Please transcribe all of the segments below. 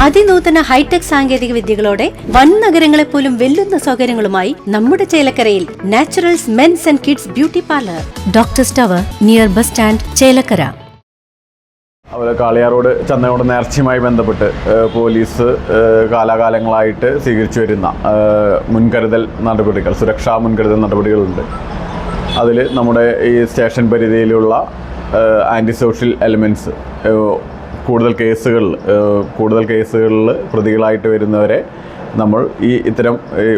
അതിനൂതന hi tech സാങ്കേതിക വിദ്യകളോടെ വൻ നഗരങ്ങളെ പോലും വെല്ലുന്ന സൗകര്യങ്ങളുമായി നമ്മുടെ ചേലക്കരയിൽ naturals mens and kids beauty parlour, doctors tower, near bus stand, Chelakkara. അതുപോലെ കാളിയാറോഡ് ചന്തയോട് നേർച്ചയുമായി ബന്ധപ്പെട്ട് പോലീസ് കാലാകാലങ്ങളായിട്ട് സ്വീകരിച്ചു വരുന്ന മുൻകരുതൽ നടപടികൾ, സുരക്ഷാ മുൻകരുതൽ നടപടികളുണ്ട്. അതിൽ നമ്മുടെ ഈ സ്റ്റേഷൻ പരിധിയിലുള്ള ആൻറ്റി സോഷ്യൽ എലിമെൻറ്റ്സ് കൂടുതൽ കേസുകളിൽ പ്രതികളായിട്ട് വരുന്നവരെ നമ്മൾ ഇത്തരം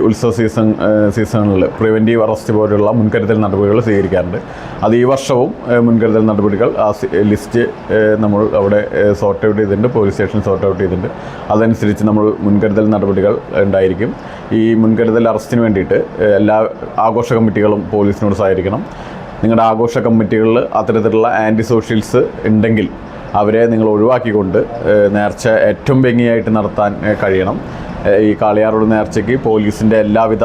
ഉത്സവ സീസണിൽ പ്രിവെൻറ്റീവ് അറസ്റ്റ് പോലുള്ള മുൻകരുതൽ നടപടികൾ സ്വീകരിക്കാറുണ്ട്. അത് ഈ വർഷവും മുൻകരുതൽ നടപടികൾ ആ ലിസ്റ്റ് നമ്മൾ അവിടെ സോർട്ട് ഔട്ട് ചെയ്തിട്ടുണ്ട്, പോലീസ് സ്റ്റേഷനിൽ സോർട്ട് ഔട്ട് ചെയ്തിട്ടുണ്ട്. അതനുസരിച്ച് നമ്മൾ മുൻകരുതൽ നടപടികൾ ഉണ്ടായിരിക്കും. ഈ മുൻകരുതൽ അറസ്റ്റിന് വേണ്ടിയിട്ട് എല്ലാ ആഘോഷ കമ്മിറ്റികളും പോലീസിനോട് സഹകരിക്കണം. നിങ്ങളുടെ ആഘോഷ കമ്മിറ്റികളിൽ അത്തരത്തിലുള്ള ആൻറ്റി സോഷ്യൽസ് ഉണ്ടെങ്കിൽ അവരെ നിങ്ങൾ ഒഴിവാക്കിക്കൊണ്ട് നേർച്ച ഏറ്റവും ഭംഗിയായിട്ട് നടത്താൻ കഴിയണം. ഈ കാളിയാറോഡ് നേർച്ചയ്ക്ക് പോലീസിൻ്റെ എല്ലാവിധ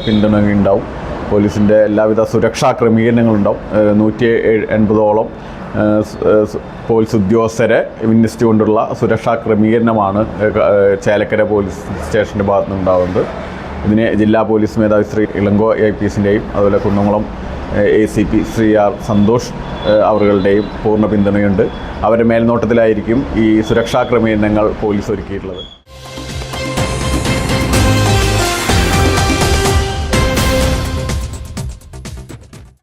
പിന്തുണയും ഉണ്ടാവും. പോലീസിൻ്റെ എല്ലാവിധ സുരക്ഷാ ക്രമീകരണങ്ങളുണ്ടാവും. 180ഓളം പോലീസ് ഉദ്യോഗസ്ഥരെ വിന്യസിച്ചുകൊണ്ടുള്ള സുരക്ഷാ ക്രമീകരണമാണ് ചേലക്കര പോലീസ് സ്റ്റേഷൻ്റെ ഭാഗത്ത് നിന്നുണ്ടാകുന്നത്. ഇതിന് ജില്ലാ പോലീസ് മേധാവി ശ്രീ ഇളങ്കോ APSൻ്റെയും അതുപോലെ കുന്നംകുളം ACP ശ്രീ R സന്തോഷ് അവരുടെയും പൂർണ്ണ പിന്തുണയുണ്ട്. അവരുടെ മേൽനോട്ടത്തിലായിരിക്കും ഈ സുരക്ഷാ ക്രമീകരണങ്ങൾ പോലീസ് ഒരുക്കിയിട്ടുള്ളത്.